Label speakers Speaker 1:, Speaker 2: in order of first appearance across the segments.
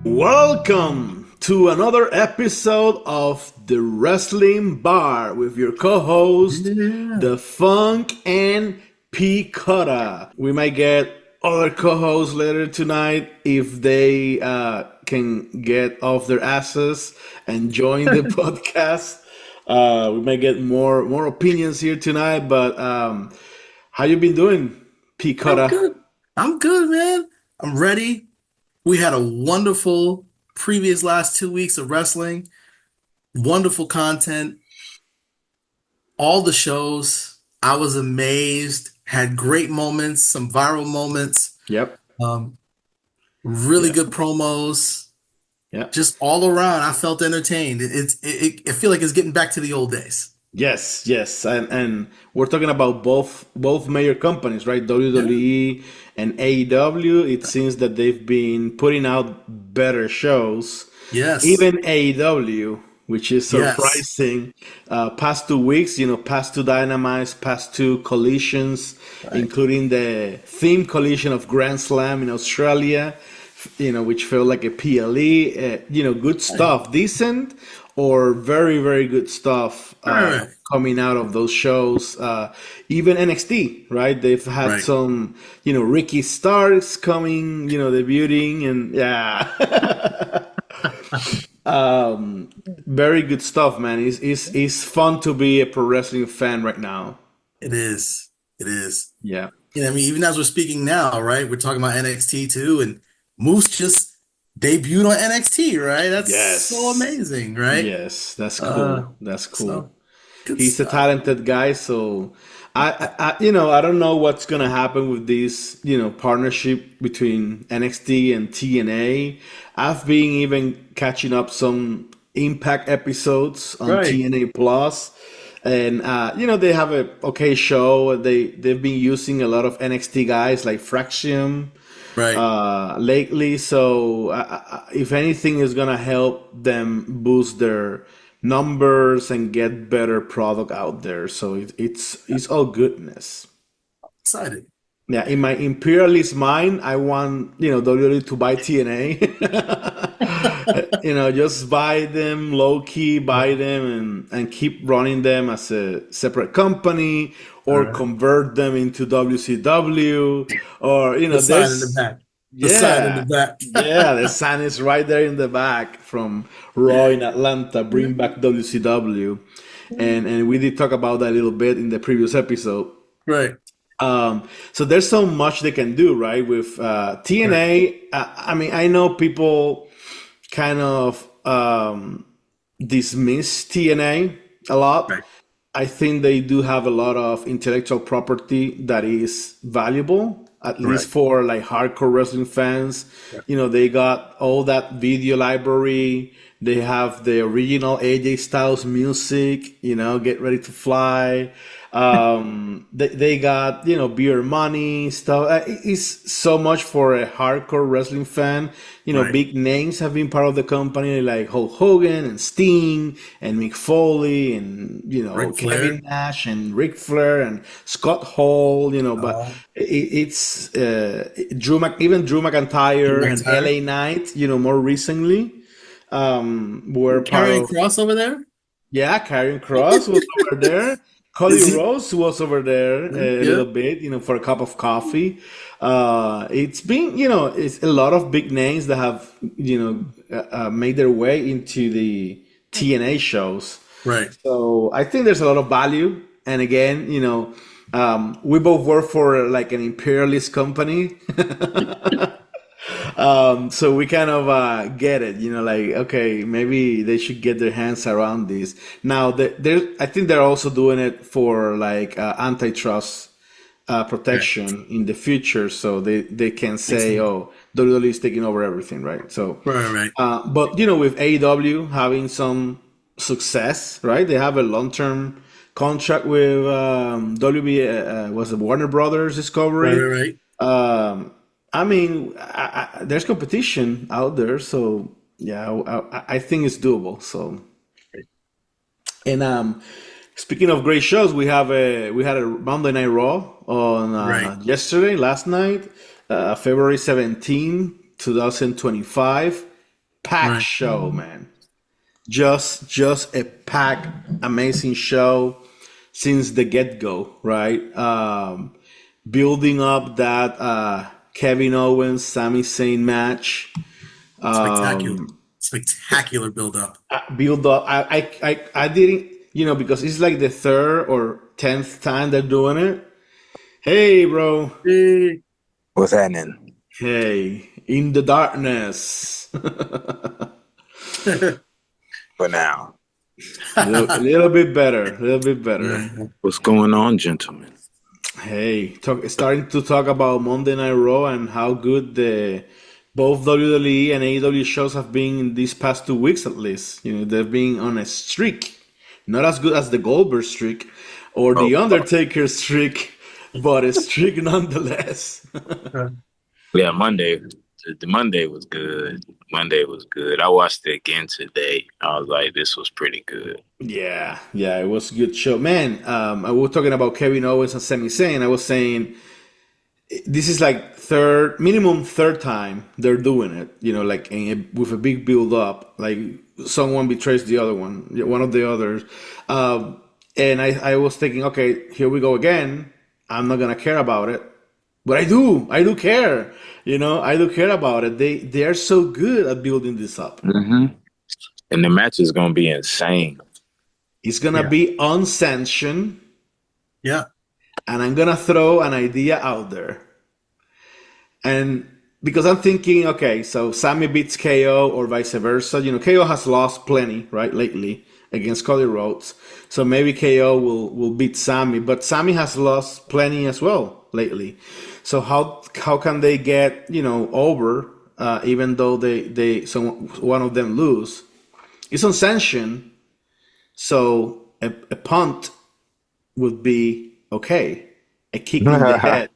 Speaker 1: Welcome to another episode of The Wrestling Bar with your co-host,
Speaker 2: Yeah.
Speaker 1: The Funk and Picotta. We might get other co-hosts later tonight if they can get off their asses and join the podcast. We might get more opinions here tonight, but how you been doing,
Speaker 2: I'm
Speaker 1: Picotta?
Speaker 2: good. I'm good, man. I'm ready. We had a wonderful previous last 2 weeks of wrestling, wonderful content, all the shows. I was amazed, had great moments, some viral moments,
Speaker 1: Yep.
Speaker 2: um, really
Speaker 1: Yeah.
Speaker 2: good promos,
Speaker 1: Yeah.
Speaker 2: just all around. I felt entertained. I feel like it's getting back to the old days.
Speaker 1: Yes, and we're talking about both major companies, right?
Speaker 2: Yeah.
Speaker 1: WWE and AEW. It seems that they've been putting out better shows.
Speaker 2: Yes.
Speaker 1: Even AEW, which is
Speaker 2: Yes.
Speaker 1: surprising. Past 2 weeks, past two dynamites, past two collisions,
Speaker 2: Right.
Speaker 1: including the theme collision of Grand Slam in Australia, which felt like a PLE. Good
Speaker 2: Right.
Speaker 1: stuff, decent or very, very good stuff
Speaker 2: Right.
Speaker 1: coming out of those shows. Even NXT, right? They've had
Speaker 2: Right.
Speaker 1: some, Ricky Starks coming, debuting, and yeah. Very good stuff, man. It's fun to be a pro wrestling fan right now.
Speaker 2: It is. It is.
Speaker 1: Yeah.
Speaker 2: I mean, even as we're speaking now, right? We're talking about NXT too, and Moose just debuted on NXT, right? That's so
Speaker 1: Yes.
Speaker 2: amazing, right?
Speaker 1: Yes. That's
Speaker 2: Uh,
Speaker 1: cool. That's cool.
Speaker 2: so good
Speaker 1: He's a
Speaker 2: stuff.
Speaker 1: talented guy, so I don't know what's gonna happen with this, partnership between NXT and TNA. I've been even catching up some Impact episodes on
Speaker 2: Right,
Speaker 1: TNA Plus, and they have a okay show. They've been using a lot of NXT guys like Fraxium
Speaker 2: right.
Speaker 1: lately. So if anything is gonna help them boost their numbers and get better product out there. So it's all goodness.
Speaker 2: Excited.
Speaker 1: Yeah, in my imperialist mind, I want WWE to buy TNA. Just buy them low key, buy them and keep running them as a separate company
Speaker 2: All
Speaker 1: or
Speaker 2: right.
Speaker 1: convert them into WCW or
Speaker 2: The sign in the
Speaker 1: there's
Speaker 2: back. The sign in the
Speaker 1: yeah.
Speaker 2: back.
Speaker 1: Yeah, the sign is right there in the back from Raw in Atlanta. Bring back WCW, and we did talk about that a little bit in the previous episode.
Speaker 2: Right,
Speaker 1: So there's so much they can do, right? With
Speaker 2: right,
Speaker 1: TNA, I mean, I know people kind of dismiss TNA a lot.
Speaker 2: right,
Speaker 1: I think they do have a lot of intellectual property that is valuable, at least
Speaker 2: right.
Speaker 1: for like hardcore wrestling fans.
Speaker 2: Yeah.
Speaker 1: They got all that video library. They have the original AJ Styles music, Get Ready to Fly. They got, beer money stuff. It's so much for a hardcore wrestling fan.
Speaker 2: Right.
Speaker 1: Big names have been part of the company like Hulk Hogan and Sting and Mick Foley and,
Speaker 2: Ric
Speaker 1: Kevin
Speaker 2: Flair.
Speaker 1: Nash and Ric Flair and Scott Hall, but
Speaker 2: Uh,
Speaker 1: it's even Drew
Speaker 2: Drew
Speaker 1: McIntyre and
Speaker 2: McIntyre.
Speaker 1: LA Knight, more recently, were part
Speaker 2: Carrying
Speaker 1: of.
Speaker 2: Cross over there.
Speaker 1: Yeah, Karen Cross was over there. Cody
Speaker 2: Is he?
Speaker 1: Rhodes was over there a
Speaker 2: Yeah.
Speaker 1: little bit, for a cup of coffee. It's been, it's a lot of big names that have, made their way into the TNA shows.
Speaker 2: Right.
Speaker 1: So I think there's a lot of value. And again, we both work for like an imperialist company. So we kind of get it, like okay, maybe they should get their hands around this. Now, I think they're also doing it for like antitrust
Speaker 2: Right.
Speaker 1: protection in the future, so they can
Speaker 2: Makes
Speaker 1: say,
Speaker 2: sense.
Speaker 1: "Oh, WWE is taking over everything," right? So,
Speaker 2: Right. Right.
Speaker 1: but with AEW having some success, right? They have a long-term contract with WB, was it Warner Brothers
Speaker 2: Right.
Speaker 1: Discovery?
Speaker 2: Right. Right.
Speaker 1: Um, I mean, there's competition out there, so yeah, I think it's doable. So, and speaking of great shows, we had a Monday Night Raw on
Speaker 2: Right.
Speaker 1: last night, February 17, 2025. packed
Speaker 2: Right.
Speaker 1: show, man. Just a packed, amazing show since the get go, right? Building up that Kevin Owens Sami Zayn match.
Speaker 2: Spectacular. Spectacular build up.
Speaker 1: Build up. I didn't, because it's like the third or 10th time they're doing it. Hey, bro.
Speaker 2: Eh.
Speaker 3: What's happening?
Speaker 1: Hey, in the darkness.
Speaker 3: For now.
Speaker 1: Little bit better. A little bit better.
Speaker 3: What's going on, gentlemen?
Speaker 1: Hey, starting to talk about Monday Night Raw and how good the both WWE and AEW shows have been in these past 2 weeks at least. They've been on a streak. Not as good as the Goldberg streak or the Undertaker streak, but a streak nonetheless.
Speaker 3: Yeah, Monday. The Monday was good. Monday was good. I watched it again today. I was like, this was pretty good.
Speaker 1: Yeah, it was a good show. Man, I was talking about Kevin Owens and Sami Zayn. I was saying this is like minimum third time they're doing it, like with a big build up, like someone betrays the other one of the others. And I was thinking, okay, here we go again. I'm not going to care about it. But I do care, I do care about it. They are so good at building this up.
Speaker 3: Mm-hmm. And the match is going to be insane.
Speaker 1: It's going to be unsanctioned.
Speaker 2: Yeah.
Speaker 1: And I'm going to throw an idea out there. And because I'm thinking, okay, so Sammy beats KO or vice versa. KO has lost plenty, right, lately against Cody Rhodes. So maybe KO will beat Sammy. But Sammy has lost plenty as well lately. So how can they get, over, even though one of them lose? It's unsanctioned. So a punt would be okay. A kick in the head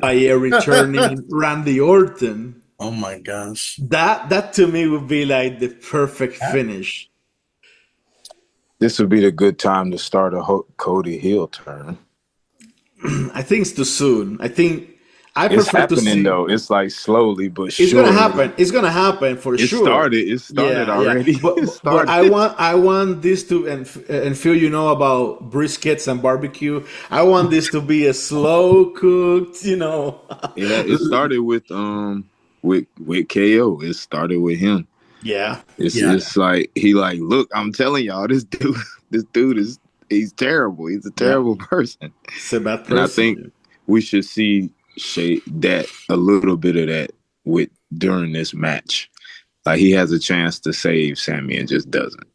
Speaker 1: by a returning Randy Orton.
Speaker 2: Oh my gosh.
Speaker 1: That to me would be like the perfect finish.
Speaker 3: This would be the good time to start a Cody heel turn.
Speaker 1: I think it's too soon. I
Speaker 3: It's
Speaker 1: prefer to see.
Speaker 3: happening though. It's like slowly but
Speaker 1: It's
Speaker 3: surely.
Speaker 1: gonna happen. It's gonna happen for sure.
Speaker 3: It started already.
Speaker 1: Yeah. But,
Speaker 3: It started.
Speaker 1: but I want this to and Phil, about briskets and barbecue. I want this to be a slow cooked.
Speaker 3: Yeah, it started with KO. It started with him.
Speaker 1: Yeah.
Speaker 3: It's like look, I'm telling y'all, this dude he's terrible. He's a terrible person.
Speaker 1: It's a bad person.
Speaker 3: And I think we should see that a little bit of that during this match. Like he has a chance to save Sammy and just doesn't.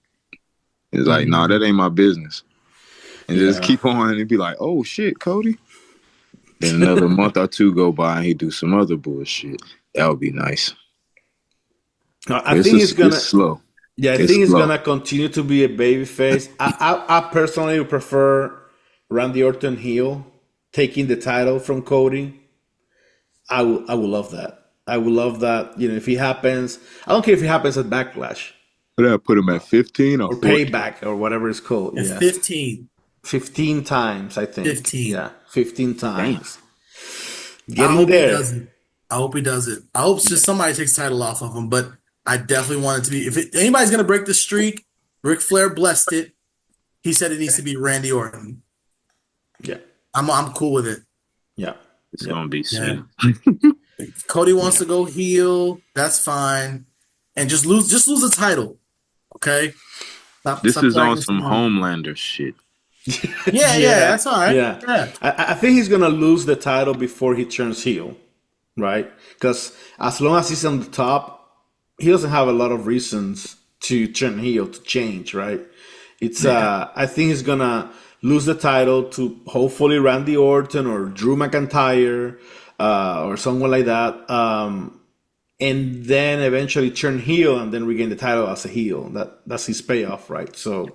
Speaker 3: It's like, no, that ain't my business. And just keep on and be like, oh shit, Cody. Then another month or two go by and he do some other bullshit. That would be nice.
Speaker 1: I think it's
Speaker 3: slow.
Speaker 1: Yeah, I think it's gonna continue to be a babyface. I personally would prefer Randy Orton heel taking the title from Cody. I would love that. I would love that. If he happens, I don't care if it happens at Backlash.
Speaker 3: But I put him at 15 or 14?
Speaker 1: Payback or whatever it's called.
Speaker 2: It's
Speaker 1: Yeah.
Speaker 2: 15.
Speaker 1: 15 times, I think.
Speaker 2: 15.
Speaker 1: Yeah, 15 times.
Speaker 2: I
Speaker 1: Getting
Speaker 2: hope
Speaker 1: there.
Speaker 2: he does it. I hope he does it. I hope just somebody takes the title off of him. But I definitely want it to be. If anybody's gonna break the streak, Ric Flair blessed it. He said it needs to be Randy Orton.
Speaker 1: Yeah.
Speaker 2: I'm cool with it.
Speaker 1: Yeah.
Speaker 3: It's gonna be soon.
Speaker 2: Cody wants to go heel. That's fine, and just lose the title. Okay. Stop
Speaker 3: This is
Speaker 2: playing
Speaker 3: on some Homelander shit.
Speaker 2: Yeah, that's all right.
Speaker 1: Yeah. I think he's going to lose the title before he turns heel, right? Because as long as he's on the top, he doesn't have a lot of reasons to turn heel, to change, right? I think he's going to lose the title to hopefully Randy Orton or Drew McIntyre or someone like that. And then eventually turn heel and then regain the title as a heel. That's his payoff, right? So,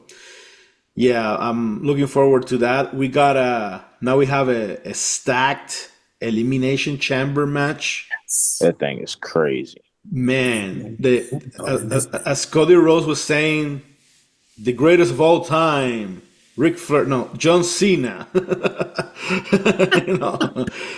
Speaker 1: yeah, I'm looking forward to that. Now we have a stacked Elimination Chamber match.
Speaker 3: That thing is crazy.
Speaker 1: Man, as Cody Rhodes was saying, the greatest of all time, John Cena.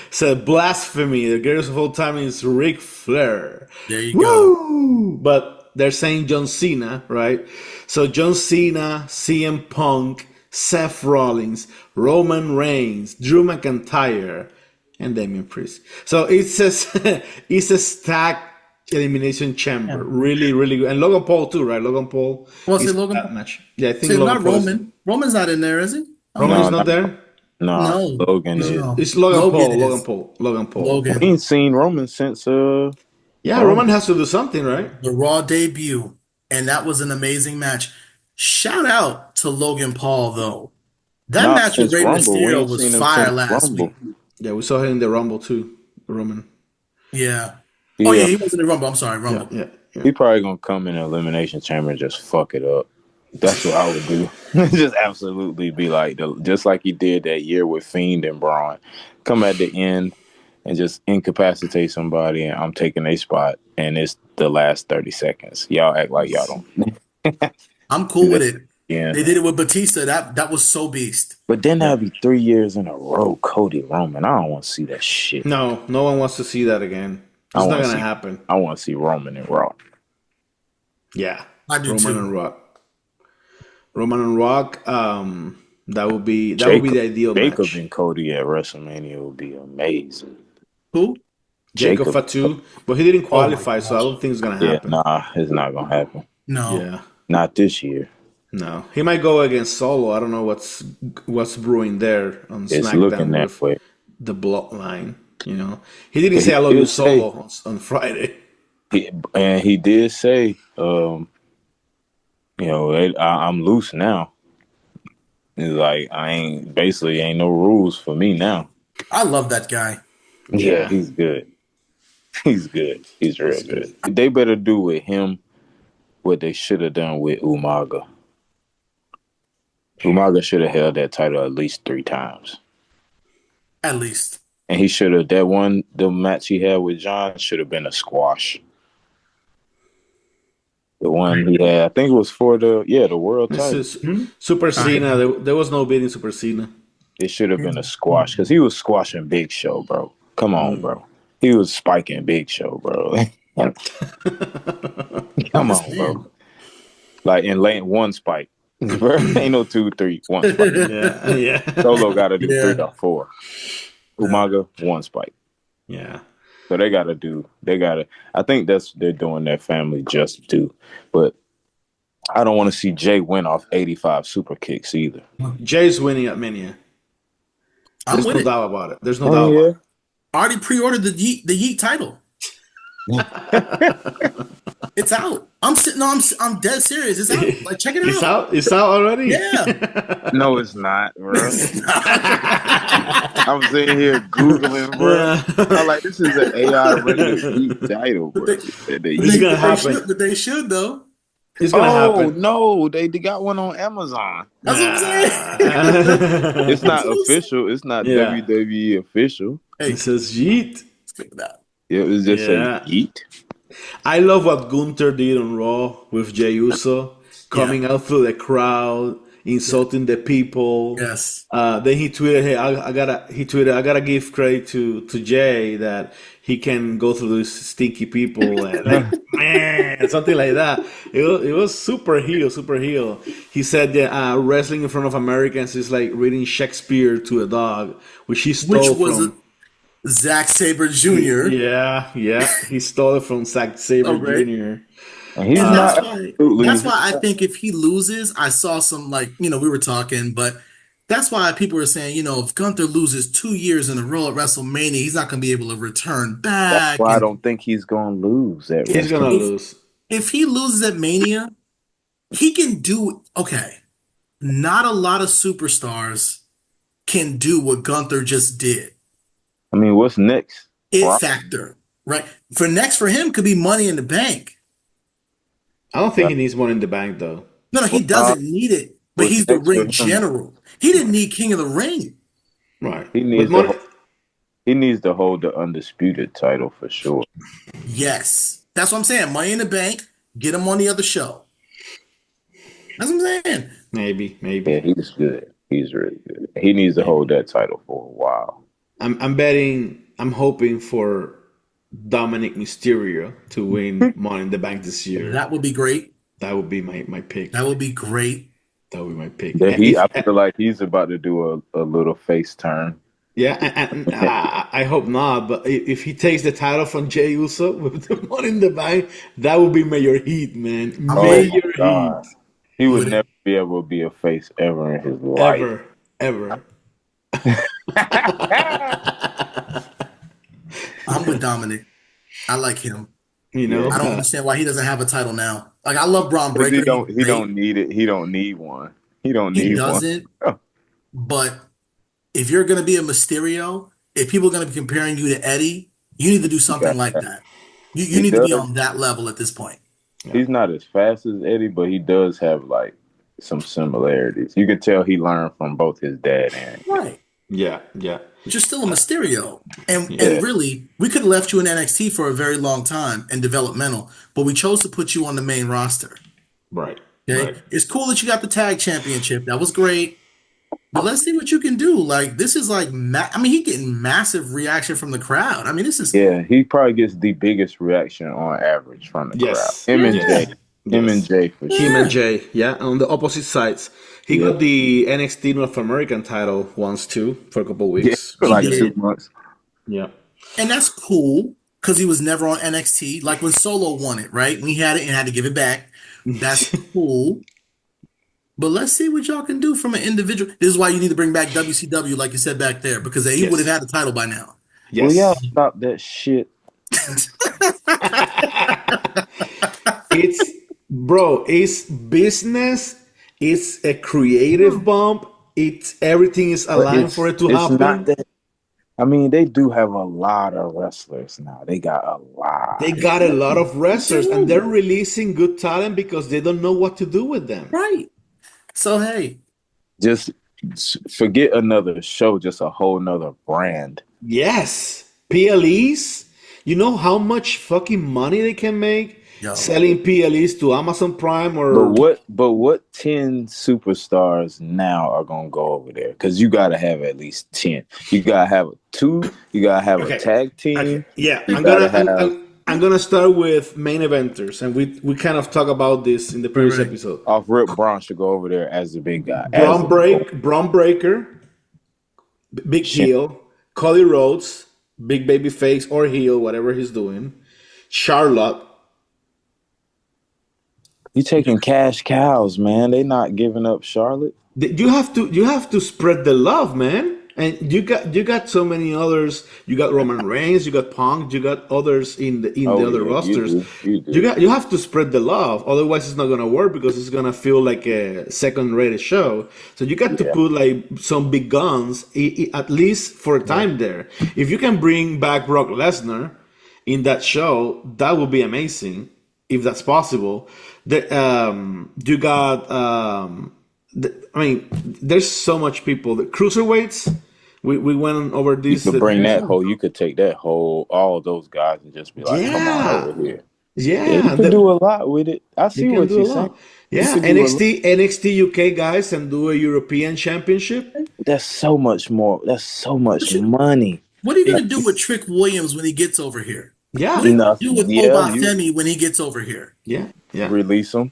Speaker 1: It's a blasphemy. The greatest of all time is Ric Flair.
Speaker 2: There you go.
Speaker 1: But they're saying John Cena, right? So John Cena, CM Punk, Seth Rollins, Roman Reigns, Drew McIntyre, and Damian Priest. So it's a it's a stacked elimination chamber. Really, really good. And Logan Paul too, right? Logan Paul
Speaker 2: Well, say
Speaker 1: is
Speaker 2: Logan
Speaker 1: that
Speaker 2: Paul.
Speaker 1: match. Yeah, I think
Speaker 2: Say
Speaker 1: Logan
Speaker 2: not
Speaker 1: Paul is.
Speaker 2: Roman. Roman's not in there, is he? I don't
Speaker 1: Roman
Speaker 2: think
Speaker 1: is
Speaker 3: No,
Speaker 2: so.
Speaker 1: not there.
Speaker 3: no,
Speaker 2: No,
Speaker 3: Logan
Speaker 2: no,
Speaker 3: is.
Speaker 2: no.
Speaker 1: It's Logan
Speaker 2: Logan
Speaker 1: Paul. Logan
Speaker 2: is.
Speaker 1: Paul. Logan Paul.
Speaker 3: We
Speaker 2: Logan.
Speaker 3: ain't seen Roman since
Speaker 1: Yeah, Roman
Speaker 3: Rumble.
Speaker 1: has to do something, right?
Speaker 2: The Raw debut, and that was an amazing match. Shout out to Logan Paul, though. That
Speaker 3: Not
Speaker 2: match with
Speaker 3: since
Speaker 2: Rey
Speaker 3: Rumble. We
Speaker 2: Mysterio
Speaker 3: ain't
Speaker 2: was
Speaker 3: seen him
Speaker 2: fire
Speaker 3: since
Speaker 2: last
Speaker 3: Rumble.
Speaker 2: week.
Speaker 1: Yeah, we saw him in the Rumble too, Roman.
Speaker 2: Yeah. Oh, yeah,
Speaker 3: Yeah,
Speaker 2: he wasn't in Rumble. I'm sorry,
Speaker 1: Yeah,
Speaker 2: Rumble.
Speaker 1: yeah, yeah.
Speaker 3: he probably gonna come in the elimination chamber and just fuck it up. That's what I would do. Just absolutely be like just like he did that year with Fiend and Braun. Come at the end and just incapacitate somebody, and I'm taking a spot, and it's the last 30 seconds. Y'all act like y'all don't.
Speaker 2: I'm
Speaker 3: Do
Speaker 2: cool with
Speaker 3: that
Speaker 2: it.
Speaker 3: again.
Speaker 2: They did it with Batista. That was so beast.
Speaker 3: But then
Speaker 1: Yeah.
Speaker 3: that'd be 3 years in a row, Cody Roman. I don't want to see that shit.
Speaker 1: No, no one wants to see that again.
Speaker 3: I
Speaker 1: It's not
Speaker 3: want to
Speaker 1: gonna
Speaker 3: see.
Speaker 1: happen.
Speaker 3: I want to see Roman and Raw.
Speaker 1: Yeah,
Speaker 2: I do
Speaker 1: Roman
Speaker 2: too.
Speaker 1: and Rock. Roman and Rock. That would be
Speaker 3: Jacob,
Speaker 1: the ideal
Speaker 3: Jacob
Speaker 1: match.
Speaker 3: and Cody at WrestleMania would be amazing.
Speaker 2: Who?
Speaker 1: Jacob
Speaker 3: Jacob.
Speaker 1: Fatu, but he didn't
Speaker 2: Oh my
Speaker 1: qualify, so I
Speaker 2: gosh.
Speaker 1: don't think it's gonna
Speaker 3: Yeah,
Speaker 1: happen.
Speaker 3: nah, it's not gonna happen.
Speaker 2: No.
Speaker 1: Yeah,
Speaker 3: Not this year.
Speaker 1: no, he might go against Solo. I don't know what's brewing there on
Speaker 3: It's looking
Speaker 1: SmackDown
Speaker 3: that
Speaker 1: with
Speaker 3: way.
Speaker 1: the bloodline. You know, he didn't
Speaker 3: But
Speaker 1: say
Speaker 3: he
Speaker 1: "I love you,
Speaker 3: did say,
Speaker 1: Solo" on Friday.
Speaker 3: he did say, I'm loose now. He's like, ain't no rules for me now.
Speaker 2: I love that guy.
Speaker 3: Yeah, he's good. He's good. He's real
Speaker 1: He's
Speaker 3: good.
Speaker 1: good.
Speaker 3: They better do with him what they should have done with Umaga. Umaga should have held that title at least 3 times.
Speaker 2: At least.
Speaker 3: And he should have, the match he had with John should have been a squash. The one he had, I think it was for the world
Speaker 1: This
Speaker 3: title.
Speaker 1: is Super Cena. There was no beating Super Cena.
Speaker 3: It should have been a squash because he was squashing Big Show, bro. Come on, bro. He was spiking Big Show, bro. Come on, bro. Like in lane one spike. Ain't no 2, 3, 1 spike.
Speaker 1: Yeah, yeah,
Speaker 3: Solo got to do
Speaker 2: Yeah.
Speaker 3: 3 or 4. Umaga, 1 spike.
Speaker 1: yeah.
Speaker 3: So I think they're doing their family just due. But I don't want to see Jay win off 85 super kicks either.
Speaker 1: Jay's winning at Mania.
Speaker 2: I'm
Speaker 1: There's
Speaker 2: with
Speaker 1: no
Speaker 2: it.
Speaker 1: doubt about it. There's no doubt about it.
Speaker 2: I already pre-ordered the Yeet title. It's out. I'm dead serious. It's out. Like, check it
Speaker 1: It's
Speaker 2: out.
Speaker 1: out. It's out already.
Speaker 2: Yeah.
Speaker 3: No, it's not, bro. I'm sitting here Googling, bro. I'm like, this is an AI rendered title, bro.
Speaker 1: It's gonna happen.
Speaker 2: But they should though.
Speaker 1: It's gonna happen.
Speaker 3: No, they got one on Amazon.
Speaker 2: That's what I'm saying.
Speaker 3: It's not
Speaker 2: That's what I'm saying.
Speaker 3: official. It's not
Speaker 1: Yeah.
Speaker 3: WWE official.
Speaker 2: Hey,
Speaker 1: It says Yeet.
Speaker 2: speak of that.
Speaker 3: It was just
Speaker 1: Yeah.
Speaker 3: a yeet.
Speaker 1: I love what Gunther did on Raw with Jey Uso, coming out through the crowd, insulting the people.
Speaker 2: Yes.
Speaker 1: Then he tweeted, "Hey, I gotta give credit to Jay that he can go through these stinky people and like man, something like that." It was super heel. He said that wrestling in front of Americans is like reading Shakespeare to a dog, which he stole
Speaker 2: Which was
Speaker 1: from.
Speaker 2: Zack Sabre Jr.
Speaker 1: Yeah, he stole it from Zack Sabre
Speaker 2: Oh, great.
Speaker 1: Jr.
Speaker 3: And he's
Speaker 2: And
Speaker 3: not
Speaker 2: that's why I think if he loses, I saw some we were talking, but that's why people were saying, if Gunther loses 2 years in a row at WrestleMania, he's not going to be able to return back.
Speaker 3: That's why I
Speaker 2: And
Speaker 3: don't think he's gonna lose that
Speaker 1: He's gonna lose.
Speaker 2: if he loses at Mania, he can do okay. Not a lot of superstars can do what Gunther just did.
Speaker 3: I mean, what's next?
Speaker 2: It factor, right? For him could be Money in the Bank.
Speaker 1: I don't think he needs Money in the Bank though.
Speaker 2: No, he doesn't need it, but
Speaker 3: what's
Speaker 2: he's the
Speaker 3: next for
Speaker 2: ring
Speaker 3: him?
Speaker 2: general. He didn't need King of the Ring.
Speaker 1: Right.
Speaker 3: He needs
Speaker 1: But Money-
Speaker 3: he needs to hold the undisputed title for sure.
Speaker 2: Yes. That's what I'm saying. Money in the Bank, get him on the other show. That's what I'm saying.
Speaker 1: maybe.
Speaker 3: Yeah, he's good. He's really good. He needs to hold that title for a while.
Speaker 1: I'm betting. I'm hoping for Dominic Mysterio to win Money in the Bank this year.
Speaker 2: That would be great.
Speaker 1: That would be my pick.
Speaker 2: That would be great.
Speaker 1: That would be my pick.
Speaker 3: That
Speaker 1: And if
Speaker 3: I feel like he's about to do a little face turn.
Speaker 1: yeah, and I hope not. But if he takes the title from Jey Uso with the Money in the Bank, that would be major heat, man.
Speaker 2: Oh
Speaker 1: Major
Speaker 3: my
Speaker 1: heat,
Speaker 3: God. He would
Speaker 2: Would it?
Speaker 3: never be able to be a face ever in his life.
Speaker 1: ever.
Speaker 2: I'm with Dominic. I like him.
Speaker 1: You know,
Speaker 2: I don't understand why he doesn't have a title now. Like I love Braun
Speaker 3: Because
Speaker 2: Breaker.
Speaker 3: he don't need it. He don't need one. He don't
Speaker 2: He
Speaker 3: need one.
Speaker 2: doesn't. But if you're going to be a Mysterio, if people are going to be comparing you to Eddie, you need to do something like that. You
Speaker 3: He
Speaker 2: need to be
Speaker 3: does.
Speaker 2: on that level at this point.
Speaker 3: He's not as fast as Eddie, but he does have like some similarities. You could tell he learned from both his dad and
Speaker 2: Right.
Speaker 1: yeah.
Speaker 2: But you're still a Mysterio. And
Speaker 3: Yeah.
Speaker 2: really, we could have left you in NXT for a very long time and developmental, but we chose to put you on the main roster.
Speaker 1: Right.
Speaker 2: Okay.
Speaker 1: Right.
Speaker 2: It's cool that you got the tag championship. That was great. But let's see what you can do. Like, this is like, he's getting massive reaction from the crowd. I mean, this is.
Speaker 3: Yeah, he probably gets the biggest reaction on average from the
Speaker 1: Yes.
Speaker 3: crowd. Him and
Speaker 2: Yeah.
Speaker 3: Jay. Him and Jay for sure.
Speaker 1: Him and Jay, yeah, on the opposite sides. He got the NXT North American title once too for a couple
Speaker 3: Yeah,
Speaker 1: weeks.
Speaker 3: for like
Speaker 2: He
Speaker 3: 2
Speaker 2: did.
Speaker 3: months.
Speaker 1: Yeah.
Speaker 2: And that's cool because he was never on NXT. Like when Solo won it, right? When he had it and had to give it back. That's cool. But let's see what y'all can do from an individual. This is why you need to bring back WCW, like you said back there, because he
Speaker 1: Yes.
Speaker 2: would have had the title by now.
Speaker 1: Yes.
Speaker 3: Will y'all stop that shit?
Speaker 1: It's business. It's a creative bump. Everything is aligned for it to happen.
Speaker 3: Not that. I mean, they do have a lot of wrestlers now. They got a lot.
Speaker 1: They got a lot of wrestlers, and they're releasing good talent because they don't know what to do with them.
Speaker 2: Right. So, hey.
Speaker 3: Just forget another show, just a whole nother brand.
Speaker 1: Yes. PLEs. You know how much fucking money they can make selling PLEs to Amazon Prime or.
Speaker 3: But what 10 superstars now are gonna go over there? Because you gotta have at least 10. You gotta have two. You gotta have a tag team.
Speaker 1: Okay. Yeah,
Speaker 3: You
Speaker 1: I'm gonna start with main eventers, and we kind of talk about this in the previous episode.
Speaker 3: Off rip, Braun should go over there as the big guy.
Speaker 1: Braun Breaker, big heel, Cody Rhodes, big baby face or heel, whatever he's doing. Charlotte.
Speaker 3: You taking cash cows, man. They not giving up Charlotte.
Speaker 1: You have to spread the love, man. And you got so many others. You got Roman Reigns, you got Punk, you got others in the other rosters.
Speaker 3: You
Speaker 1: You have to spread the love, otherwise it's not gonna work because it's gonna feel like a second-rated show. So you got to put like some big guns, at least for a time there. If you can bring back Brock Lesnar in that show, that would be amazing. If that's possible, you got. There's so much people. The cruiserweights. We went over this.
Speaker 3: You could bring you could take that whole, all those guys and just be like, come on over here.
Speaker 1: Yeah,
Speaker 3: you can do a lot with it. I see what you're saying.
Speaker 1: Yeah, NXT UK guys and do a European championship.
Speaker 3: That's so much more. That's so much money.
Speaker 2: What are you gonna do with Trick Williams when he gets over here?
Speaker 1: Yeah,
Speaker 2: what are you gonna do with Obafemi when he gets over here?
Speaker 1: Yeah.
Speaker 3: Release him.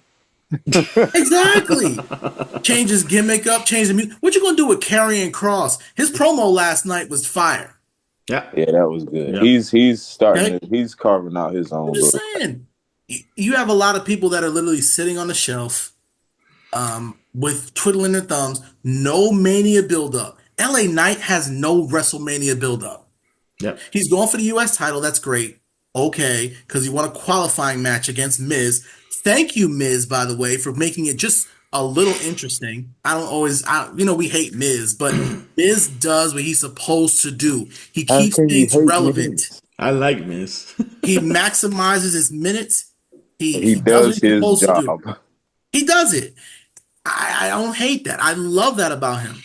Speaker 2: Exactly. Change his gimmick up, change the music. What you gonna do with Karrion Kross? His promo last night was fire.
Speaker 1: Yeah,
Speaker 3: that was good.
Speaker 1: Yeah.
Speaker 3: He's starting. He's carving out his own.
Speaker 2: I'm just saying. You have a lot of people that are literally sitting on the shelf, with twiddling their thumbs. No Mania buildup. LA Knight has no WrestleMania buildup.
Speaker 1: Yeah,
Speaker 2: he's going for the U.S. title. That's great. Okay, because he won a qualifying match against Miz. Thank you, Miz, by the way, for making it just a little interesting. We hate Miz, but Miz does what he's supposed to do. He keeps things relevant.
Speaker 3: Miz?
Speaker 1: I like Miz.
Speaker 2: He maximizes his minutes.
Speaker 3: He does his job.
Speaker 2: He does it. I don't hate that. I love that about him.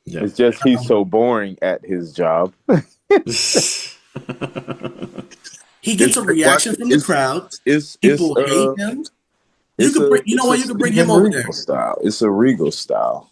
Speaker 1: Yeah.
Speaker 3: It's just he's so boring at his job.
Speaker 2: He gets a reaction from the crowd. People hate him. You can bring him over there.
Speaker 3: Style. It's a Regal style.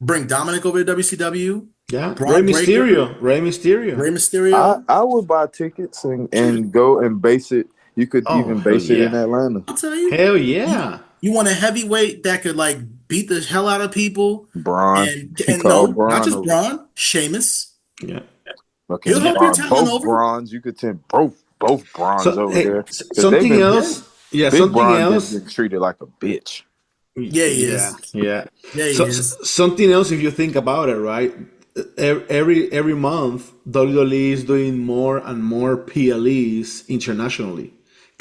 Speaker 2: Bring Dominic over to WCW.
Speaker 1: Yeah, Rey
Speaker 2: Braun Breaker,
Speaker 1: Mysterio. Rey Mysterio.
Speaker 2: Rey
Speaker 3: I
Speaker 2: Mysterio.
Speaker 3: I would buy tickets
Speaker 2: Shoot,
Speaker 3: and go and base it. You could
Speaker 1: Oh,
Speaker 3: even
Speaker 1: hell
Speaker 3: base it in
Speaker 1: yeah.
Speaker 3: Atlanta.
Speaker 2: I'll tell you.
Speaker 1: Hell
Speaker 2: You
Speaker 1: yeah.
Speaker 2: you want a heavyweight that could like beat the hell out of people,
Speaker 3: Braun, he
Speaker 2: and
Speaker 3: called
Speaker 2: no, not
Speaker 3: Braun
Speaker 2: just
Speaker 3: over.
Speaker 2: Braun, Sheamus.
Speaker 1: Yeah.
Speaker 2: He'll
Speaker 3: Fucking
Speaker 2: help your
Speaker 3: Braun,
Speaker 2: talent
Speaker 3: both
Speaker 2: over.
Speaker 3: Brauns. You could send both Brauns
Speaker 1: So,
Speaker 3: over
Speaker 1: hey,
Speaker 3: there because they've
Speaker 1: something
Speaker 3: been
Speaker 2: Yeah,
Speaker 1: else. Yeah,
Speaker 3: Big
Speaker 1: something
Speaker 3: Braun been
Speaker 1: else.
Speaker 3: getting treated like a bitch.
Speaker 2: yeah, he
Speaker 1: Yeah,
Speaker 2: is.
Speaker 1: yeah.
Speaker 2: Yeah, he
Speaker 1: So,
Speaker 2: is.
Speaker 1: something else, if you think about it, right? Every month, WWE is doing more and more PLEs internationally.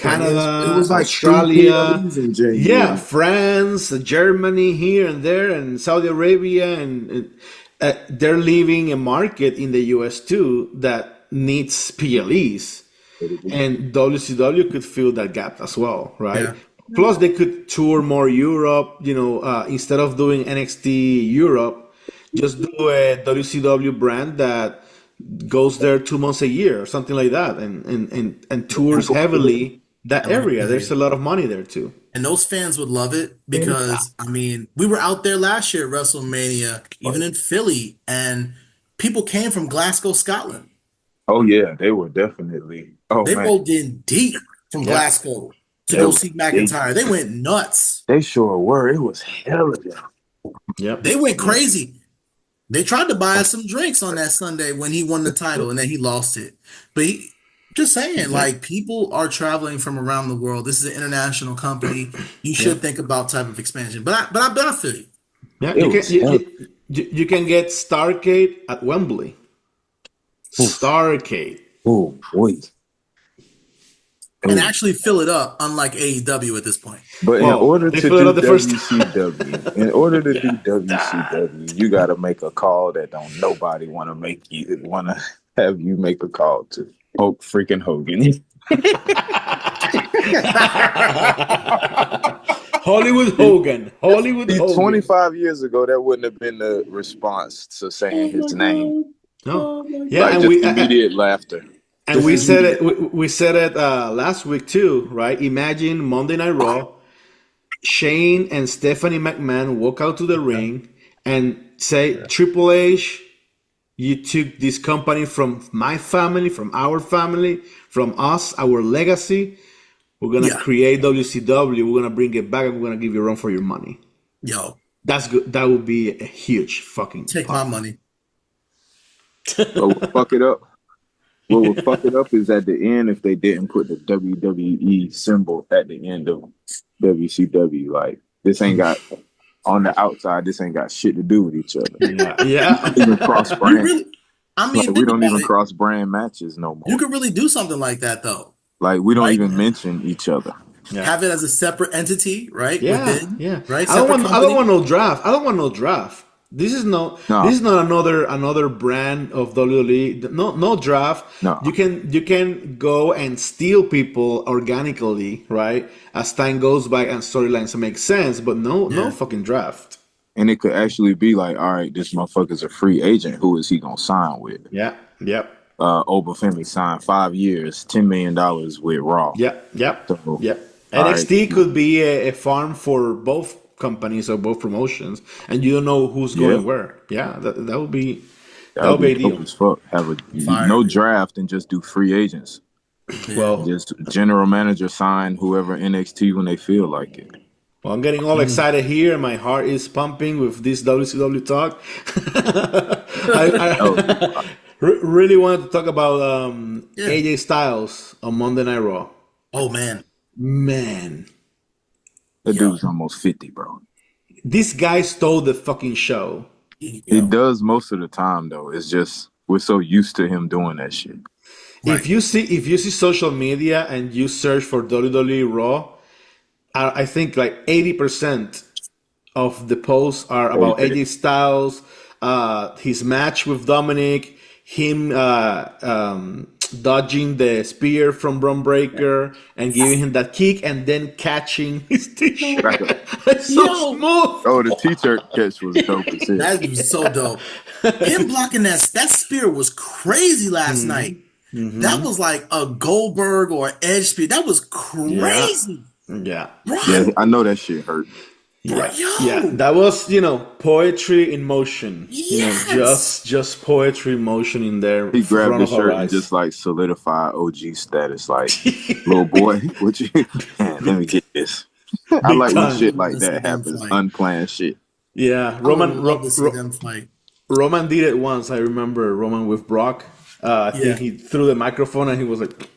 Speaker 2: Right.
Speaker 3: It
Speaker 1: Canada,
Speaker 3: was like three
Speaker 1: Australia,
Speaker 3: PLEs in
Speaker 1: yeah,
Speaker 3: January.
Speaker 1: France, Germany, here and there, and Saudi Arabia, and they're leaving a market in the US too that needs PLEs, and WCW could fill that gap as well, right?
Speaker 2: Yeah.
Speaker 1: Plus, they could tour more Europe. Instead of doing NXT Europe, just do a WCW brand that goes there 2 months a year or something like that, and
Speaker 2: And
Speaker 1: tours heavily that
Speaker 2: let me
Speaker 1: area.
Speaker 2: tell
Speaker 1: There's
Speaker 2: you.
Speaker 1: a lot of money there too.
Speaker 2: And those fans would love it because I mean, we were out there last year at WrestleMania, even in Philly, and people came from Glasgow, Scotland.
Speaker 3: Oh yeah, they were definitely. Oh
Speaker 2: They
Speaker 3: man,
Speaker 2: rolled in deep from
Speaker 1: Yeah,
Speaker 2: Glasgow to
Speaker 3: they
Speaker 1: yeah,
Speaker 2: go
Speaker 3: were
Speaker 2: see
Speaker 3: they
Speaker 2: McIntyre. They went nuts.
Speaker 3: they sure were. It was hell of them.
Speaker 1: yep,
Speaker 2: They went
Speaker 1: yep,
Speaker 2: crazy. They tried to buy us some drinks on that Sunday when he won the title and then he lost it. But just saying,
Speaker 1: yep,
Speaker 2: like people are traveling from around the world. This is an international company. You should
Speaker 1: yep,
Speaker 2: think about type of expansion. But I feel you.
Speaker 1: yeah.
Speaker 3: It was hell.
Speaker 1: You can get Starcade at Wembley.
Speaker 3: Oof.
Speaker 1: Starcade.
Speaker 3: Oh boy.
Speaker 2: And
Speaker 3: Oh.
Speaker 2: actually fill it up, unlike AEW at this point.
Speaker 3: But in
Speaker 1: Well,
Speaker 3: order
Speaker 1: they
Speaker 3: to
Speaker 1: filled it
Speaker 3: do
Speaker 1: up the first time.
Speaker 3: WCW, in order to do
Speaker 1: Yeah.
Speaker 3: WCW, you got to make a call that don't nobody want to have you make a call to. Hulk freaking Hogan.
Speaker 1: Hollywood Hogan. Hollywood
Speaker 3: See,
Speaker 1: Hogan.
Speaker 3: 25 years ago, that wouldn't have been the response to saying
Speaker 2: Oh
Speaker 3: his
Speaker 2: my
Speaker 3: name.
Speaker 2: god.
Speaker 1: No.
Speaker 2: Oh my
Speaker 1: Yeah,
Speaker 2: god.
Speaker 3: Like
Speaker 1: and
Speaker 3: just
Speaker 1: we
Speaker 3: immediate laughter.
Speaker 1: and
Speaker 3: Just
Speaker 1: we said
Speaker 3: immediate.
Speaker 1: it. We said it last week too, right? Imagine Monday Night Raw. Shane and Stephanie McMahon walk out to the ring and say, "Triple H, you took this company from my family, from our family, from us, our legacy. We're gonna
Speaker 2: Yeah.
Speaker 1: create WCW. We're gonna bring it back, and we're gonna give you a run for your money."
Speaker 2: Yo,
Speaker 1: That's good. That would be a huge fucking
Speaker 2: take my
Speaker 1: pop.
Speaker 2: money.
Speaker 3: But we'll fuck it up. What would fuck it up is at the end if they didn't put the WWE symbol at the end of WCW. Like this ain't got on the outside. This ain't got shit to do with each other.
Speaker 1: Yeah, yeah,
Speaker 3: Even cross
Speaker 2: You
Speaker 3: brand.
Speaker 2: really, I
Speaker 3: Like
Speaker 2: mean,
Speaker 3: we
Speaker 2: think
Speaker 3: don't
Speaker 2: about
Speaker 3: even
Speaker 2: it.
Speaker 3: cross brand matches no
Speaker 2: You
Speaker 3: more.
Speaker 2: could really do something like that though,
Speaker 3: Like we don't
Speaker 2: right?
Speaker 3: even mention each other.
Speaker 1: yeah.
Speaker 2: Have it as a separate entity, right?
Speaker 1: Yeah,
Speaker 2: Within,
Speaker 1: yeah.
Speaker 2: right?
Speaker 1: I don't
Speaker 2: Separate
Speaker 1: want. I don't
Speaker 2: company.
Speaker 1: want no draft. I don't want no draft. This is no. This
Speaker 3: No,
Speaker 1: is not another brand of WWE. No, no draft.
Speaker 3: no.
Speaker 1: You can go and steal people organically, right? As time goes by and storylines make sense, but no
Speaker 2: Yeah.
Speaker 1: fucking draft.
Speaker 3: And it could actually be like, all right, this motherfucker's a free agent. Who is he gonna sign with?
Speaker 1: Yeah, yep,
Speaker 3: Obafemi signed 5 years, $10 million with Raw.
Speaker 1: yep, yep,
Speaker 3: So,
Speaker 1: yep.
Speaker 3: all right,
Speaker 1: NXT could be a farm for both companies or both promotions, and you don't know who's
Speaker 3: yeah,
Speaker 1: going where. Yeah, that would be
Speaker 3: that
Speaker 1: that
Speaker 3: would
Speaker 1: would be
Speaker 3: be
Speaker 1: ideal.
Speaker 3: dope as fuck. Have a
Speaker 2: Fire.
Speaker 3: no draft and just do free agents.
Speaker 2: Yeah.
Speaker 1: Well,
Speaker 3: Just general manager sign whoever NXT when they feel like it.
Speaker 1: Well, I'm getting all
Speaker 2: Mm.
Speaker 1: excited here. My heart is pumping with this WCW talk.
Speaker 3: Oh,
Speaker 1: I really wanted to talk about
Speaker 2: Yeah.
Speaker 1: AJ Styles on Monday Night Raw.
Speaker 2: Oh man.
Speaker 1: Man,
Speaker 3: that
Speaker 2: Yo.
Speaker 3: dude's almost 50, bro.
Speaker 1: this guy stole the fucking show.
Speaker 3: He
Speaker 2: Yo.
Speaker 3: does most of the time though. It's just we're so used to him doing that shit.
Speaker 2: Right.
Speaker 1: If you see social media and you search for WWE Raw, I think like 80% of the posts are about AJ Styles, his match with Dominic, him dodging the spear from Braun Breaker and giving him that kick and then catching his t-shirt.
Speaker 3: Back up.
Speaker 1: It's so
Speaker 2: Yo.
Speaker 1: smooth.
Speaker 3: Oh, the t-shirt catch was dope as hell.
Speaker 2: That was so dope. Him blocking that spear was crazy last night. That was like a Goldberg or Edge spear. That was
Speaker 1: Yeah.
Speaker 2: crazy.
Speaker 1: Yeah.
Speaker 3: Yeah,
Speaker 2: Bro,
Speaker 3: I know that shit hurt.
Speaker 1: Yeah, yeah,
Speaker 2: Yo,
Speaker 1: that was poetry in motion.
Speaker 2: yes.
Speaker 1: Just poetry in motion in there,
Speaker 3: He
Speaker 1: in
Speaker 3: grabbed
Speaker 1: front
Speaker 3: his
Speaker 1: of our
Speaker 3: shirt and
Speaker 1: eyes.
Speaker 3: just like solidified OG status. Like, little boy, what you? Man, let me
Speaker 1: big,
Speaker 3: get this. I
Speaker 1: big
Speaker 3: like when
Speaker 2: I
Speaker 1: time.
Speaker 3: shit
Speaker 2: would love
Speaker 3: like
Speaker 2: to see
Speaker 3: that
Speaker 2: them
Speaker 3: happens,
Speaker 2: fight.
Speaker 3: unplanned shit.
Speaker 1: Yeah,
Speaker 2: I would love to see them fight.
Speaker 1: Roman did it once. I remember Roman with Brock. I think
Speaker 2: Yeah.
Speaker 1: he threw the microphone and he was like,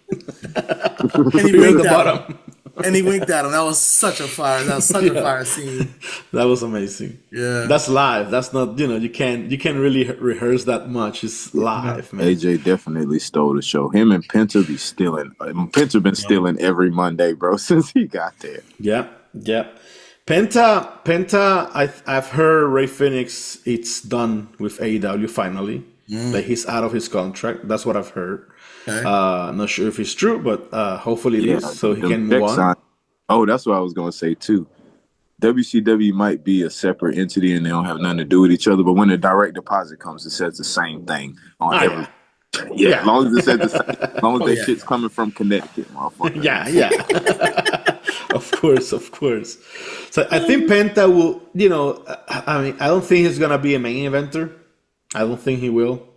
Speaker 2: And he
Speaker 1: "Here's the
Speaker 2: winked at him.
Speaker 1: bottom."
Speaker 2: And he winked at him. That was such a
Speaker 1: Yeah,
Speaker 2: fire scene.
Speaker 1: that was amazing.
Speaker 2: Yeah.
Speaker 1: That's live. That's not you can't really rehearse that much. It's
Speaker 2: No.
Speaker 1: live, man.
Speaker 3: AJ definitely stole the show. Him and Penta be stealing. Penta been
Speaker 2: Yep.
Speaker 3: stealing every Monday, bro, since he got there.
Speaker 1: Yeah, yeah. Penta. I've heard Ray Phoenix. It's done with AEW finally. Like he's out of his contract. That's what I've heard.
Speaker 2: Okay.
Speaker 1: Not sure if it's true, but hopefully it
Speaker 3: Yeah,
Speaker 1: is, so he
Speaker 3: them
Speaker 1: can move
Speaker 3: checks
Speaker 1: on.
Speaker 3: on. Oh, that's what I was gonna say too. WCW might be a separate entity and they don't have nothing to do with each other, but when the direct deposit comes, it says the same thing on
Speaker 1: Ah,
Speaker 3: every.
Speaker 1: yeah,
Speaker 3: Yeah, as
Speaker 1: yeah,
Speaker 3: long as it says the same, as long as
Speaker 2: Oh
Speaker 3: that
Speaker 2: yeah.
Speaker 3: shit's coming from Connecticut, motherfucker.
Speaker 1: yeah, yeah. Of course, of course. So I think Penta will. I mean, I don't think he's gonna be a main eventer. I don't think he will.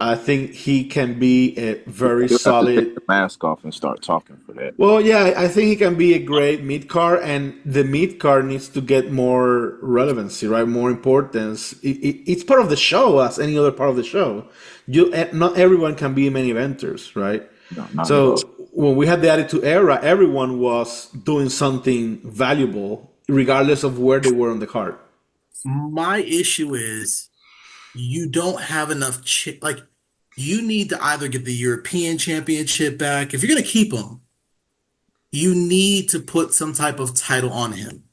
Speaker 1: I think he can be a very
Speaker 3: You'll have to take
Speaker 1: solid.
Speaker 3: the mask off and start talking for that.
Speaker 1: Well, yeah, I think he can be a great mid card, and the mid card needs to get more relevancy, right? More importance. It's part of the show, as any other part of the show. Not everyone can be main eventers, right?
Speaker 3: No, not at
Speaker 1: So
Speaker 3: all.
Speaker 1: when we had the Attitude Era, everyone was doing something valuable, regardless of where they were on the card.
Speaker 2: My issue is you don't have enough like you need to either get the European Championship back. If you're gonna keep him, you need to put some type of title on him.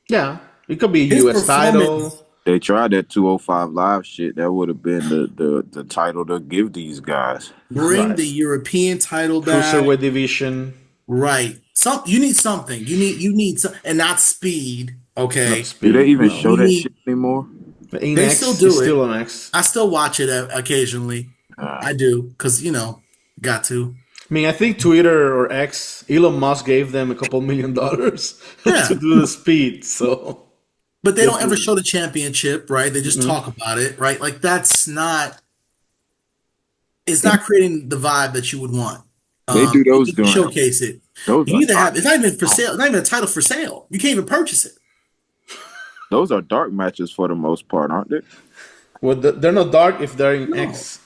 Speaker 1: Yeah, it could be a
Speaker 2: His
Speaker 1: U.S.
Speaker 2: performance,
Speaker 1: title,
Speaker 3: They tried that 205 live shit. That would have been the title to give these guys.
Speaker 2: bring
Speaker 1: right?
Speaker 2: the European title back.
Speaker 1: Cruiserweight division,
Speaker 2: Right. You need something. You need some, and not speed.
Speaker 1: not
Speaker 2: Okay.
Speaker 3: Do they
Speaker 1: speed.
Speaker 3: even
Speaker 1: No,
Speaker 3: show
Speaker 2: You
Speaker 3: that
Speaker 2: need
Speaker 3: shit anymore?
Speaker 1: but in
Speaker 2: they still
Speaker 1: X is
Speaker 2: do it.
Speaker 1: still on X.
Speaker 2: I still watch it occasionally.
Speaker 3: Uh,
Speaker 2: I do, because got to.
Speaker 1: I mean, I think Twitter or X, Elon Musk gave them a couple $1 million
Speaker 2: Yeah.
Speaker 1: to do the speed. So
Speaker 2: But they don't ever
Speaker 1: definitely.
Speaker 2: show the championship, right? They just talk about it, right? Like it's not creating the vibe that you would want.
Speaker 3: they do
Speaker 2: You
Speaker 3: those
Speaker 2: need to
Speaker 3: during
Speaker 2: showcase it.
Speaker 3: those
Speaker 2: You
Speaker 3: are
Speaker 2: need to have
Speaker 3: dark.
Speaker 2: it's not even for sale, it's not even a title for sale. You can't even purchase it.
Speaker 3: Those are dark matches for the most part, aren't they?
Speaker 1: Well, they're not dark if they're in
Speaker 2: No,
Speaker 1: X.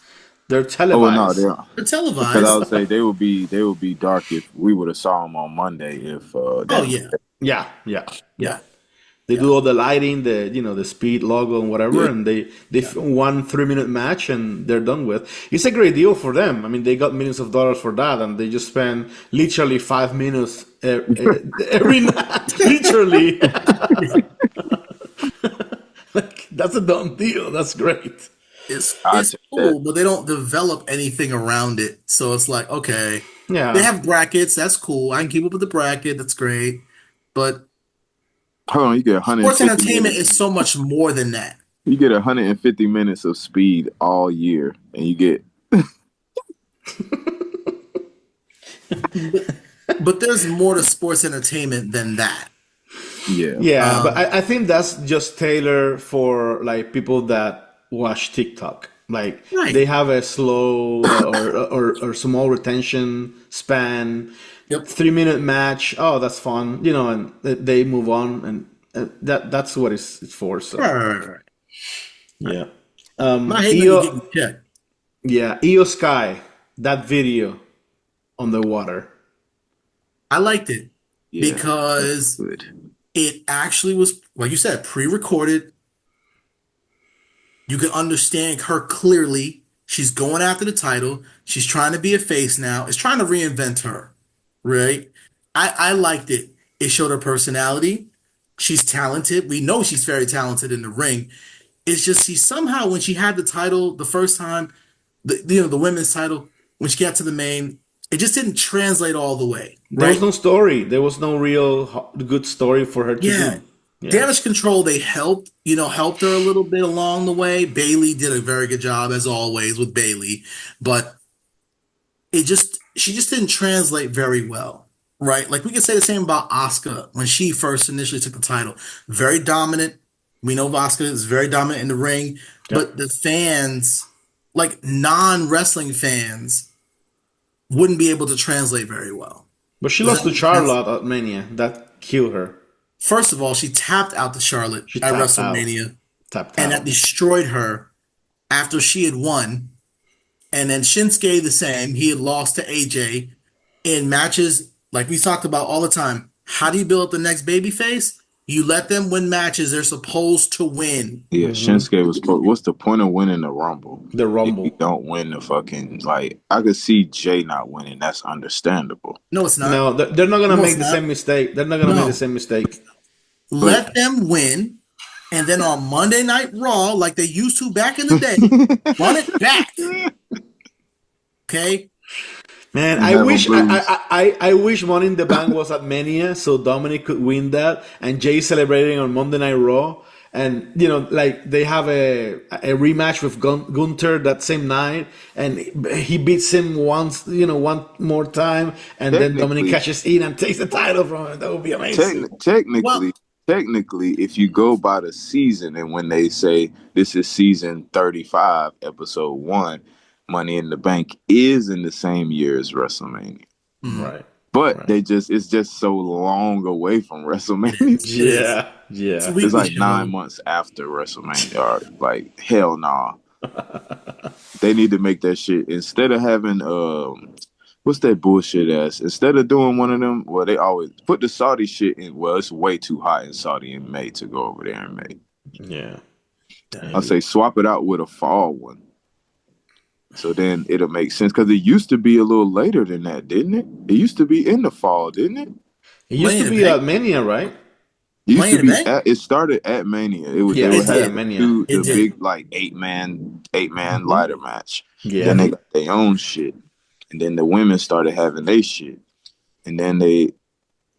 Speaker 1: They're
Speaker 3: Oh no,
Speaker 1: televised.
Speaker 3: they are.
Speaker 2: they're
Speaker 3: Because I
Speaker 2: televised.
Speaker 3: would say they would be dark if we would have saw them on Monday. If
Speaker 2: Oh
Speaker 3: that
Speaker 2: yeah.
Speaker 1: Yeah, yeah, yeah.
Speaker 2: Yeah.
Speaker 1: They
Speaker 2: Yeah.
Speaker 1: do all the lighting, the speed logo and whatever,
Speaker 3: yeah,
Speaker 1: and they film 1 3 minute match and they're done with. It's a great deal for them. I mean, they got millions of dollars for that, and they just spend literally 5 minutes every night. Literally, like that's a done deal. That's great.
Speaker 3: I
Speaker 2: It's
Speaker 3: take that.
Speaker 2: cool, but they don't develop anything around it. So it's like, okay, they
Speaker 1: Yeah,
Speaker 2: have brackets, that's cool. I can keep up with the bracket, that's great. But
Speaker 3: Hold on, you get
Speaker 2: sports
Speaker 3: 150
Speaker 2: entertainment
Speaker 3: minutes.
Speaker 2: is so much more than that.
Speaker 3: You get 150 minutes of speed all year, and you get
Speaker 2: But there's more to sports entertainment than that.
Speaker 3: yeah.
Speaker 1: yeah, but
Speaker 2: Um,
Speaker 1: I think that's just tailored for like people that watch TikTok. Like
Speaker 2: right.
Speaker 1: they have a slow or small retention span.
Speaker 2: Yep.
Speaker 1: 3 minute match. Oh, that's fun, and they move on, and that's what it's for. So
Speaker 2: Right, right, right.
Speaker 1: yeah,
Speaker 2: I'm not hating on you
Speaker 1: Io,
Speaker 2: getting checked.
Speaker 1: yeah, Io Sky, that video on the water.
Speaker 2: I liked it
Speaker 3: Yeah,
Speaker 2: because
Speaker 3: good.
Speaker 2: it actually was, like you said, pre-recorded. You can understand her clearly. She's going after the title. She's trying to be a face now. It's trying to reinvent her, right? I liked it. It showed her personality. She's talented. We know she's very talented in the ring. It's just she somehow, when she had the title the first time, the women's title, when she got to the main, it just didn't translate all the way,
Speaker 1: There was
Speaker 2: right?
Speaker 1: no story. There was no real good story for her to
Speaker 2: Yeah.
Speaker 1: do. Yeah,
Speaker 2: Damage control, they helped her a little bit along the way. Bailey did a very good job as always with Bailey, but she just didn't translate very well. right? Like we can say the same about Asuka when she first initially took the title. Very dominant. We know Asuka is very dominant in the ring,
Speaker 1: Yep.
Speaker 2: but the fans, like non-wrestling fans, wouldn't be able to translate very well.
Speaker 1: But she
Speaker 2: Does
Speaker 1: lost
Speaker 2: that
Speaker 1: to
Speaker 2: make sense?
Speaker 1: Charlotte at Mania. That killed her.
Speaker 2: First of all, she tapped out to Charlotte
Speaker 1: She
Speaker 2: at
Speaker 1: tapped out.
Speaker 2: WrestleMania,
Speaker 1: Tapped
Speaker 2: and that
Speaker 1: out.
Speaker 2: destroyed her after she had won. And then Shinsuke the same. He had lost to AJ in matches like we talked about all the time. How do you build up the next baby face? You let them win matches they're supposed to win.
Speaker 3: Yeah,
Speaker 1: Hmm.
Speaker 3: Shinsuke was. What's the point of winning the Rumble
Speaker 1: The
Speaker 3: if you
Speaker 1: Rumble.
Speaker 3: don't win the fucking like? I could see Jay not winning. That's understandable.
Speaker 2: No, it's not.
Speaker 1: No, they're not gonna
Speaker 2: No,
Speaker 1: make
Speaker 2: it's
Speaker 1: the same
Speaker 2: not.
Speaker 1: mistake. They're not gonna make the
Speaker 2: No.
Speaker 1: same mistake.
Speaker 3: But
Speaker 2: Let them win. And then on Monday Night Raw, like they used to back in the day, run it back. Okay?
Speaker 1: Man,
Speaker 3: and
Speaker 1: I
Speaker 3: have them
Speaker 1: wish
Speaker 3: lose.
Speaker 1: I wish Money in the Bank was at Mania so Dominic could win that and Jay celebrating on Monday Night Raw. And like they have a rematch with Gunter that same night, and he beats him once, one more time, and then Dominic
Speaker 3: Technically,
Speaker 1: catches in and takes the title from him. That would be amazing.
Speaker 3: technically,
Speaker 2: Well,
Speaker 3: technically, if you go by the season and when they say this is season 35, episode 1, Money in the Bank is in the same year as WrestleMania.
Speaker 2: mhm,
Speaker 1: Right,
Speaker 3: But
Speaker 1: right.
Speaker 3: it's just so long away from
Speaker 2: it
Speaker 3: WrestleMania.
Speaker 2: is. It is.
Speaker 1: Yeah,
Speaker 2: It's a
Speaker 1: yeah,
Speaker 3: It's
Speaker 2: weekly
Speaker 3: like 9
Speaker 2: show.
Speaker 3: months after WrestleMania. Or like hell nah. They need to make that shit instead of having what's that bullshit ass? Instead of doing one of them, well, they always put the Saudi shit in. Well, it's way too hot in Saudi in May to go over there in May.
Speaker 1: yeah.
Speaker 3: I'll say swap it out with a fall one. So then it'll make sense because it used to be a little later than that, didn't it? It used to be in the fall, didn't it?
Speaker 1: It used
Speaker 2: Money
Speaker 1: to
Speaker 2: in the
Speaker 1: be at
Speaker 2: Bank?
Speaker 1: Mania, right?
Speaker 3: It used
Speaker 2: Money
Speaker 3: to
Speaker 2: in the
Speaker 3: be
Speaker 2: Bank?
Speaker 3: it started at Mania. They
Speaker 1: Yeah, it
Speaker 3: would
Speaker 2: It
Speaker 3: have
Speaker 1: started at
Speaker 2: did.
Speaker 1: Mania.
Speaker 2: It
Speaker 3: the
Speaker 2: did.
Speaker 3: big like eight man
Speaker 2: Hmm.
Speaker 3: ladder match. Then
Speaker 1: Yeah.
Speaker 3: they got their own shit. And then the women started having their shit. And then
Speaker 1: Then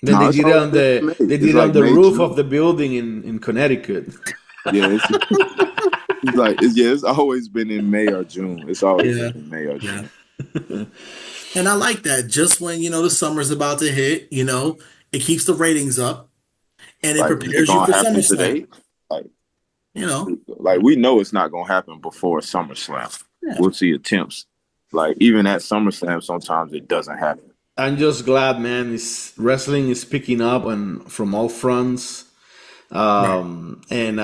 Speaker 3: no,
Speaker 1: they
Speaker 3: it's
Speaker 1: did it
Speaker 3: always
Speaker 1: on
Speaker 3: been in
Speaker 1: the
Speaker 3: May.
Speaker 1: they
Speaker 3: It's
Speaker 1: did it on
Speaker 3: like
Speaker 1: the
Speaker 3: May,
Speaker 1: roof of
Speaker 3: June.
Speaker 1: the building in Connecticut.
Speaker 3: Yeah, it's always been in May or June. It's always
Speaker 2: Yeah.
Speaker 3: been in May or
Speaker 2: Yeah.
Speaker 3: June.
Speaker 2: And I like that. Just when, the summer's about to hit, it keeps the ratings up and it
Speaker 3: Like, is it
Speaker 2: prepares you
Speaker 3: gonna
Speaker 2: for
Speaker 3: happen
Speaker 2: SummerSlam.
Speaker 3: today? Like,
Speaker 2: You know?
Speaker 3: we know it's not gonna happen before SummerSlam.
Speaker 2: Yeah.
Speaker 3: We'll see attempts. Like even at SummerSlam, sometimes it doesn't happen.
Speaker 1: I'm just glad, man. Wrestling is picking up and from all fronts,
Speaker 2: Right.
Speaker 1: and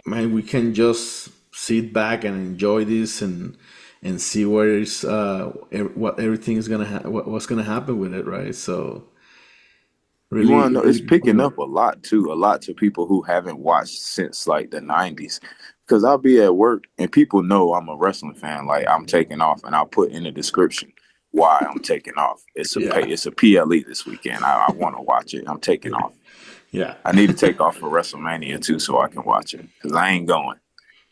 Speaker 1: man, we can just sit back and enjoy this and see what everything is what's gonna happen with it, right? So
Speaker 3: You want to
Speaker 1: really,
Speaker 3: know? It's
Speaker 1: really
Speaker 3: picking
Speaker 1: forward.
Speaker 3: up a lot too. A lot to people who haven't watched since like the '90s. Because I'll be at work and people know I'm a wrestling fan. Like I'm taking off, and I'll put in the description why I'm taking off.
Speaker 1: Yeah,
Speaker 3: It's a PLE this weekend. I want to watch it. I'm taking off.
Speaker 1: yeah,
Speaker 3: I need to take off for WrestleMania too, so I can watch it. Because I ain't going.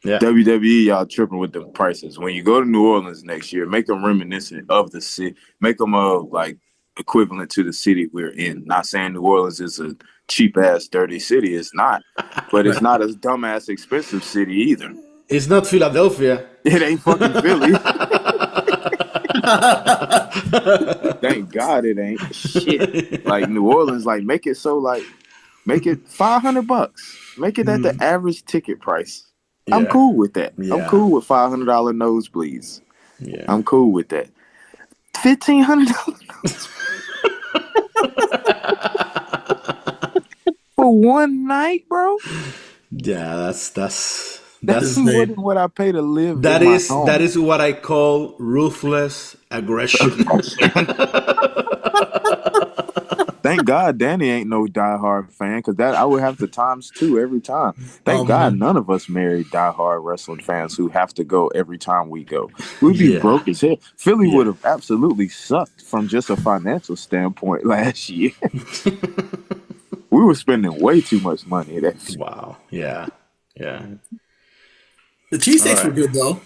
Speaker 1: yeah.
Speaker 3: WWE, y'all tripping with the prices. When you go to New Orleans next year, make them reminiscent of the city. Make them like equivalent to the city we're in. Not saying New Orleans is a cheap ass, dirty city. It's not, but it's
Speaker 2: Right.
Speaker 3: not a dumbass expensive city either.
Speaker 1: It's not Philadelphia.
Speaker 3: It ain't fucking Philly. Thank God it ain't. Shit. Like New Orleans, like make it so like make it $500. Make it at the average ticket price. I'm
Speaker 1: Yeah,
Speaker 3: cool with that. I'm
Speaker 1: yeah,
Speaker 3: cool with $500 nosebleeds.
Speaker 1: yeah.
Speaker 3: I'm cool with that. $1,500 for one night, bro.
Speaker 1: Yeah, that's
Speaker 3: That's
Speaker 1: that's
Speaker 3: more
Speaker 2: Insane.
Speaker 3: than what I pay to live
Speaker 1: that
Speaker 3: in my
Speaker 1: is that
Speaker 3: home.
Speaker 1: is what I call ruthless aggression.
Speaker 3: Thank God Danny ain't no diehard fan because that I would have to times two every time.
Speaker 2: Oh
Speaker 3: Thank God
Speaker 2: man.
Speaker 3: none of us married diehard wrestling fans who have to go every time we go. We'd be
Speaker 1: Yeah,
Speaker 3: broke as hell. Philly would
Speaker 1: yeah.
Speaker 3: have absolutely sucked from just a financial standpoint last year. We were spending way too much money.
Speaker 1: Wow. Yeah, yeah.
Speaker 2: The
Speaker 1: All
Speaker 2: cheesesteaks were
Speaker 1: right.
Speaker 2: good though.